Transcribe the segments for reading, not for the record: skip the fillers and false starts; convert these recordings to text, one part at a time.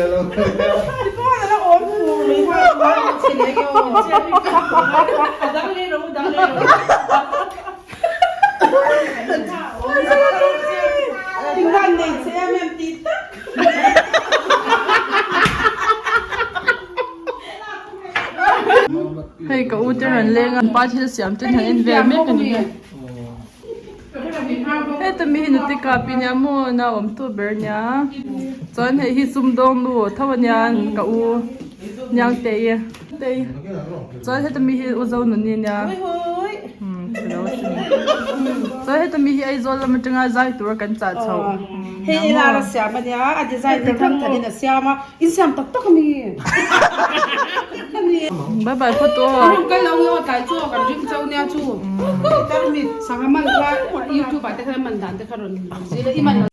lo. Nó ốm người hoa xin lấy vô đắng lên rồi tiếng văn này xem em tí hay cậu cho mình lên ăn ba chiếc xiêm trên hàng về mấy cái này hay tụi mình nó tích cà pin nhà mua na ôm tu bể nhà cho nên hi sum đông lu thâu nhà cậu nhang tây tây cho nên tụi mình hi uzau nó nha cho nên tụi mình hi ai zo làm chân ai giải tour kan cha chau hey là xem mà nhá anh design thì thằng thằng này xem mà in xem tóc tóc mi bye bye photo không cái lâu nhau cái chỗ cái chuyện châu nha chú cái mi sang mà qua YouTube phải cái mình đàn cái rồi gì đấy mình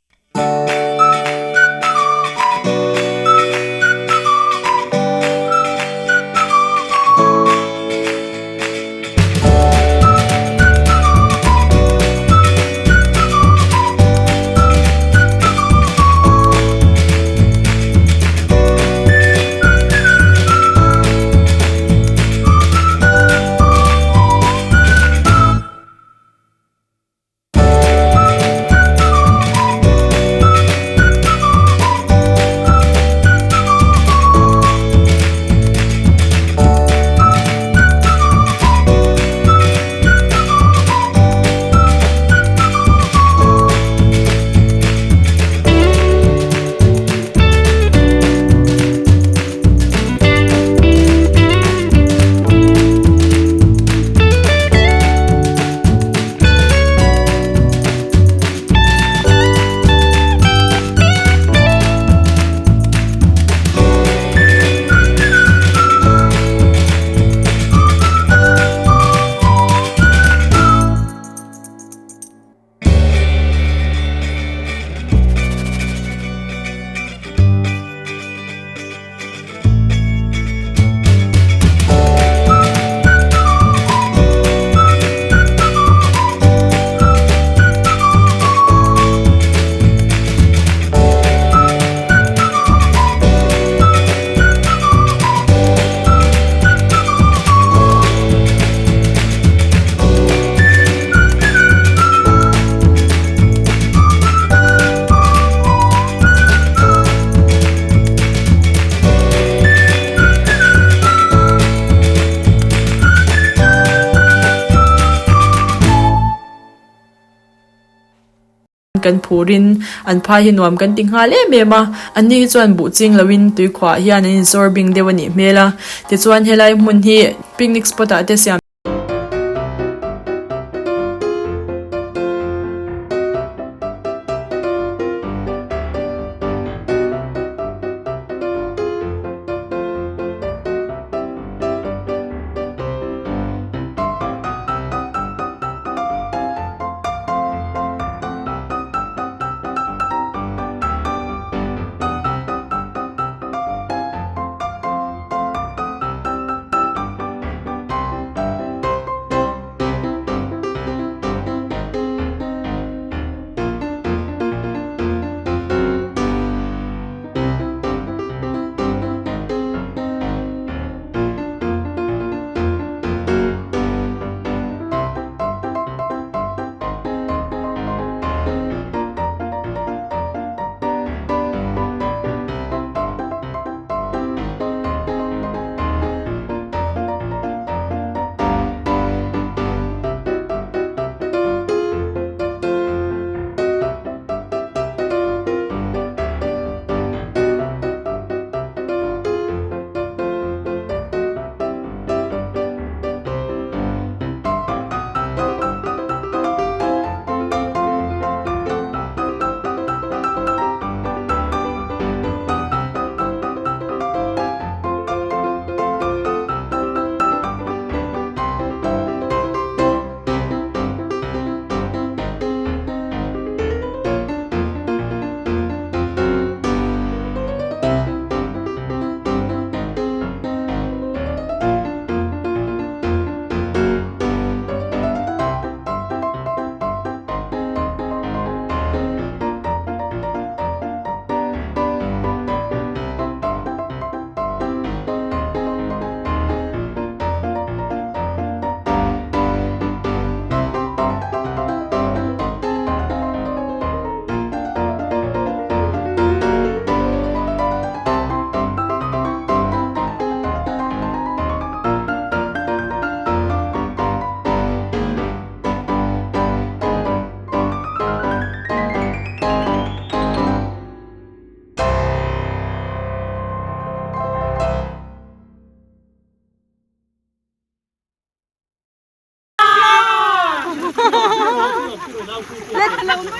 kan phurin an pha hi nuam kan ting ha le me ma ani chuan bu ching lawin tui khwa hian an absorbing dewani mela ti chuan helai mun hi picnic spot a te siam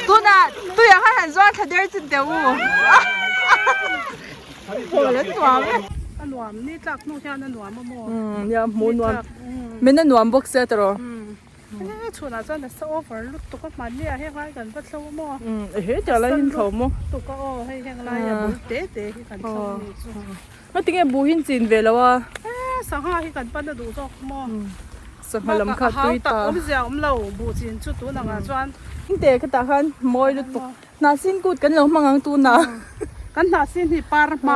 ตัวน่ะตัวอยากให้หันซ้อนถ้าเดี๋ยวจะเดี๋ยวโหแล้วหนวม หนวมนี่จากนู่นแค่นั้นหนวมมาโม่ อย่าหมูหนวมไม่นั่นหนวมบกเสียตลอด ชุนอาจารย์โซ่ฝนลุกตุกมันเนี่ยให้ไว้กันก็โซ่โม่ เฮ้ยเดี๋ยวเราหินเขามั้ง ตุกก็ให้แห้งไรอ่ะบุเตะให้กันโซ่ แล้วถึงไอ้บูหินจีนเวลว่า สังหารให้กันปั้นดูจอกโม่ สังหารลำขาดตุยตา ผมจะเอาเราบูจินชุดตัวนังอาจารย์ เด็กก็ตาขันมอยลุตุกน่าสิ้นกูดกันเรามังตัวน่ะ กันน่าสิ้นที่ปาร์ม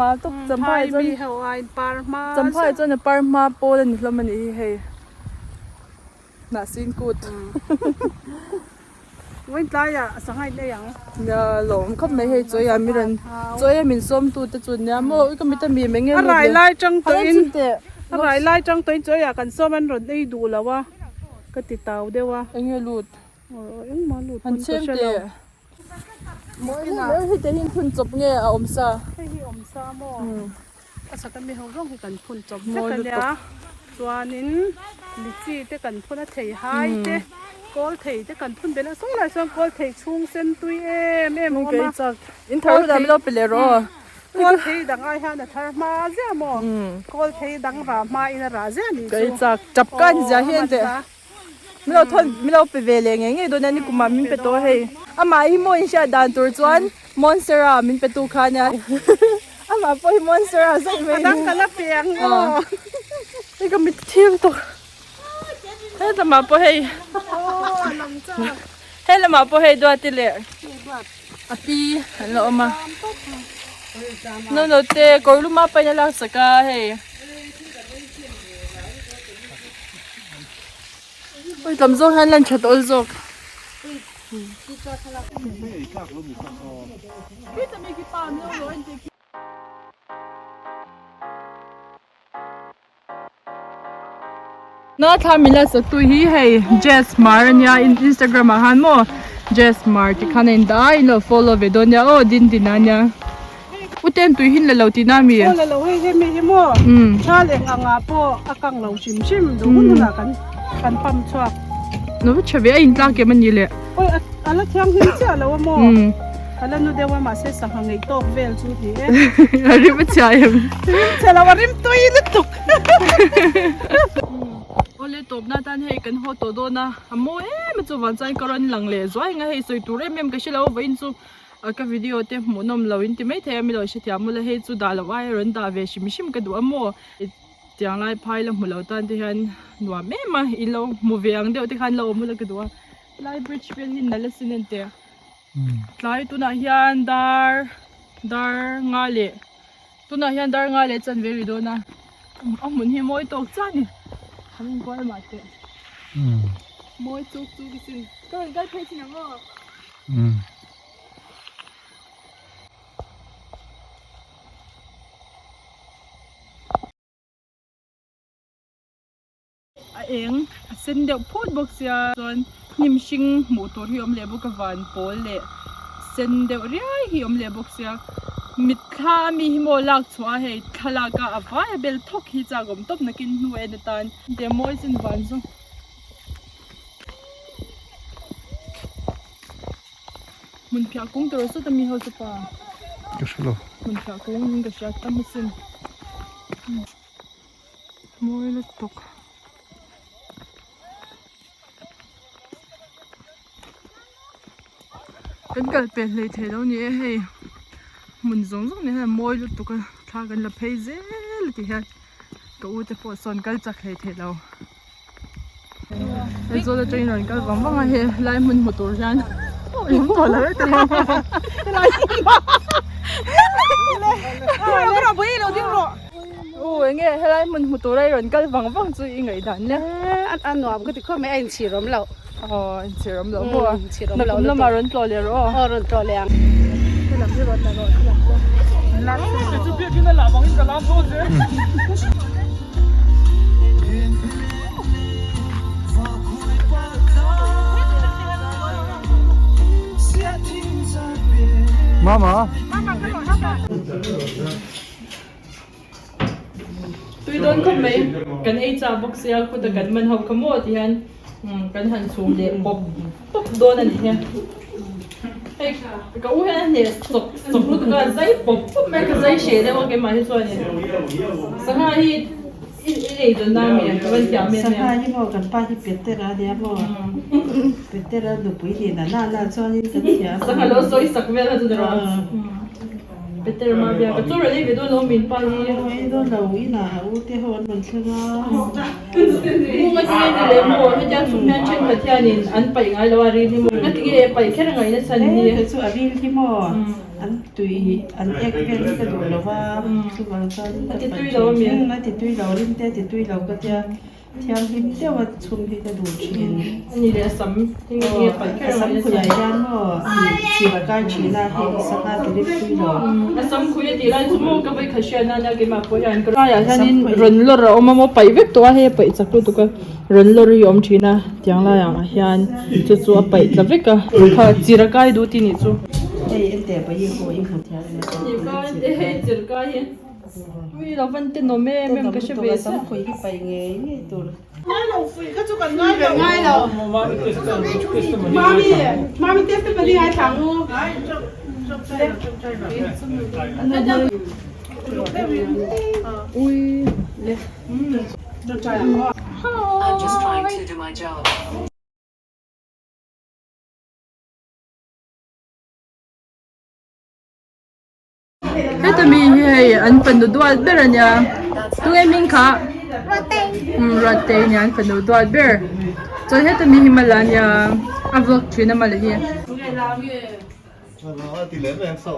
าตุกจำพ่ายจน มีเฮวายปาร์มา จำพ่ายจนปาร์มาโปเลนแล้วมันอีเฮน่าสิ้นกูด วันตายอ่ะสังหารได้ยัง อย่าหลงเขาไม่ให้จอยมีรันจอยมีส้มตัวแต่จุดเนี้ยมั่วก็มีแต่มีไม่เงี้ย อะไรไล่จังตัวอิน เตะ อะไรไล่จังตัวอินจอยกันซ้อมันรถได้ดูแล้วว่าก็ติดเตาเดียวว่า เงี้ยหลุด ยังมาหลุด อันเชื่อมเตะมั่วแล้วที่จะหินพุ่นจบเงี้ยอมซา ให้ที่อมซาโมอาศัยกันมีห้องร่องให้กันพุ่นจบแต่กันเนี่ยตัวนี้ลิจีแต่กันพุ่นเทยหายเตะกอลเทยแต่กันพุ่นเป็นส่งหลายส่งกอลเทยชุ่งเส้นตุยเมื่อมา อินเทอร์ดามเราไปเลยรอก อลเทยดังไอ้ฮะเนี่ยทาร์มาเจ้าโมกอลเทยดังรามาอินราเจ้านี่ ก็จากจับกันจะเห็นเตะไม่เราทนไม่เราไปเวลไงโดนนั่นนี่กูมามินไปตัวให้อามาฮิโมอินชาดานตัวจวนมอนสเตอร์มินไปตัวขาเนี่ยอามาพอฮิมอนสเตอร์ใส่ไม่ ดังกันละเปียง นี่ก็มีเทียมตัวเฮ้ยแต่มาพอให้ โอ้ลำจ้า เฮ้ยละมาพอให้ด้วยติเลยอ่ะปีหันเรามาโน่นเตะก็รู้มาไปนั่นละสกาเฮ้ยไปทำโซ่หันลันชัดอลโซ่พี่จะไม่กี่ปามเยอะเลยน่าทำมิลาสักตัวฮีให้เจสมาร์เนี่ยอินสตาแกรมมาหันโมเจสมาร์ที่ขันอินได้เนาะ follow ไปโดนเนี่ยโอ้ดินน่ะเนี่ยอุเทนตัวหินเลยเราตีน่ามี โอ้เลยเราให้มีให้โม่ชาเลี้ยงอ่างอ่ะพ่ออากังเราชิมดูหุ่นหนักกันปั๊มชัว โน้ตชอบไอ้อินตาเก็มันยี่เลย โอ้ยอะไรที่ยังหินเจ้าเราว่าโม่อะไรนู้นเดี๋ยวว่ามาเสียสังหารไอ้โต๊ะเวลสุดที่อะไรไม่ใช่เจ้าเราว่าริมตัวอีนึกตุกโอ้เลยตบหน้าตาให้กันหัวโตโดนะโม่มันจะวันใจก็รันหลังเลยสวยไงให้สวยตัวเร่มก็เชื่อเราว่าอินซูก็วิดีโอเต็มหมดนมเราอินที่ไม่เท่ไม่เราเชื่อที่อามุเลยให้สุดาละว่ารันดาเวชิมิชิมกันดูโม่ที่ยังไล่พายแล้วหมดเราตอนที่ฮันหนัวแม่มาอีเรามูเวียงเดียวที่ฮันเราหมดแล้วก็ดูไล่บริดจ์เวลลินนั่นแหละสินั่นเตะไล่ตัวน่ะฮันดาร์งาเล่ตัวน่ะฮันดาร์งาเล่จันเวริโดนะเอาหมุนให้โม่ตกจ้านี่ทำยังไงมาเตะโม่จุกสิก็ได้เพชรนะโม่เองเส้นเดียวพูดบอกเสียจนนิมชิงหมูตัวที่อมเล็บกับวันโปเล่เส้นเดียวเรียกที่อมเล็บบอกเสียมิดข้ามีหิมะลักชัวเหตุขลากาอภัยเบลทอกฮิจากผมตบนักกินหน่วยในตันเดโมยสินวันซงมุนพิอากุ้งตัวสุดมีหัวสปาก็ชอบมุนพิอากุ้งมันก็ชัดตั้มสินมวยเล็กตกกันกัดเป็นเลยเท่านี้ให้มุนซงเนี่ยมวยลุตุกท่ากันละเพย์เซลที่ฮะก็อุตส่าห์สอนกันจากเลยเท่าไอ้โซ่จะใจหน่อยกันวังว่าเฮ้ไล่มุนหมดตัวฉันยังต่อเลยแต่ไล่มุนมาเราเราไปเราดิ้งหรอโอ้ยเงี้ยไล่มุนหมดตัวได้หรอกกันวังว่าจะยังไงดันเนี่ยอันหนอมก็ติดข้อไม่ไอ้ฉีรมเราอ๋อเชื่อมแล้วบัวแล้วมาร้อนตัวเลยหรอร้อนตัวเลยที่หลังที่ร้อนแต่ร้อนที่หลังร้อนจะเปลี่ยนที่นั่นหล่ะบางทีก็ร้อนตัวเลย妈妈ตัวโดนก็ไม่กันไอ้จ่าบอกเสียคุณแต่กันมันหอบขโมยที่ฮันกันหันสูงเด็กป๊บโดนอันนี้เนี่ย cái u hết này sụp sụp luôn cái giấy bột mấy cái giấy xé đấy cái mà hết rồi này sáng nay ít rồi na miệng cái bên chả miệng Saka ni mo kan pa hi petera dia mo. Petera do pui ni na so ni kan tia. sáng nay lâu soi sắc về là tụi nó better mà bây giờ tôi rồi đi về đâu mình pa đi Oi do la ui na u te hon man thega. mua cái gì để mua cái giá sum nhân trên mặt nhà nên ăn phải ngay là đi mua cái gì phải cái ngày nó sân đi Ni su abi ki mo. An tui an ek ven ka do lo wa. Su bang sa ni ka na ti tui lo rin te ti tui lo ka tia. Thiam him te wa chum hi ka do chin.นี่เลยซ้ำที่นี่ไปแค่ Ka เรา sam เนี่ย ku ya yan mo. Chi ba ka chi na hi sa ka ti ri tui lo. ซ้ำคุยดีแล้วชั่วโมงก็ไปขยันนะกินมาคุยกันก็ได้อย่างนี้รันลอร์เอามาไปเวกตัวให้ไปสักตัวตัวก็รันลอร์ยอมชีนะอย่างไรอย่างยันจะตัวไปแต่เวกก็ค่ะจีรกายดูที่นี่จู่ Ei en te pa yi ho yi ho tia ni. จีรกายเฮ้จีรกายวิเราวันเต้นโนเม่แม่ก็ช่วยเบส sam ku hi pa nge ni tu. Mami testa para ligar tango. I'm just trying to do my job. Cái tụi mình hay ăn phần đồ đuôi bé rồi nha, tụi em mình khá, rote nha ăn phần đồ đuôi bé, cho hết tụi mình mà là nha, ăn vlog chuyện nào mà là gì, tỷ lệ về sợ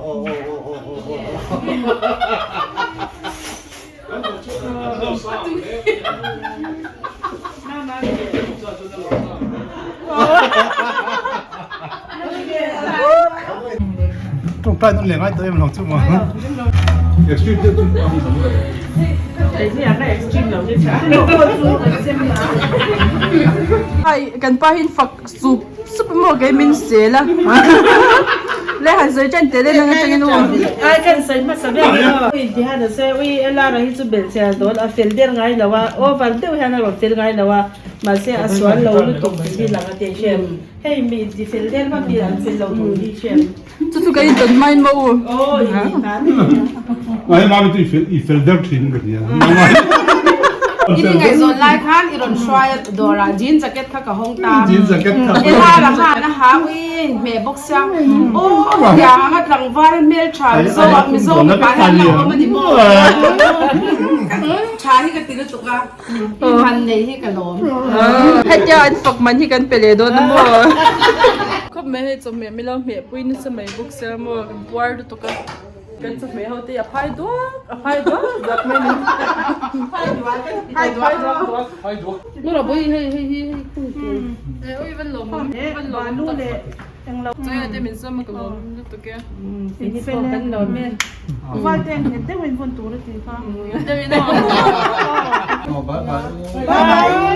trong tay nó liền ngay tới em lòng chung mà ai cần pa hin phật soup soup mo cái mình xé la, lấy hạt dưa chân tế lên nó cái luôn. Ai kan sai masa be no. Ui di hada se ui ela ra hi chu bel se do a fel der ngai lawa o var de hana ro fel ngai lawa ma se a swan lo lu tu bi la ga te shem. Hey mi di fel der ma bi an fel lo tu di shem. Chú cái tuần mai mà u. Oh i ha. Ai mà mình thì phải đeo chín cái gì Ini ngai zon lai khan iron shwaya dora jean jacket kha ka hong ta. jeans jacket Ela la khan na ha wi me boxya. Oh ya nga tlang var mel chal so mi zo mi pa ha na ma di mo. Cha hi ka tilu tuka. Han nei hi ka lom. Hết giờ anh phật mình thì cần pele đó đúng không? Không mấy hết trong mẹ lo mẹ bui nó sẽ mấy bốc xe mà buổi đó tụi cần sẽ mấy hậu thì apply đó gặp mấy mình apply đó nó là bui hay ôi vẫn lồng Nu le yang lo. chơi ở đây mình xem mà cái lồng nó tụi kia Ni fel kan lo me. Wa ten te wen fon tu re ti kha. đây mình đâu bye bye Bye bye.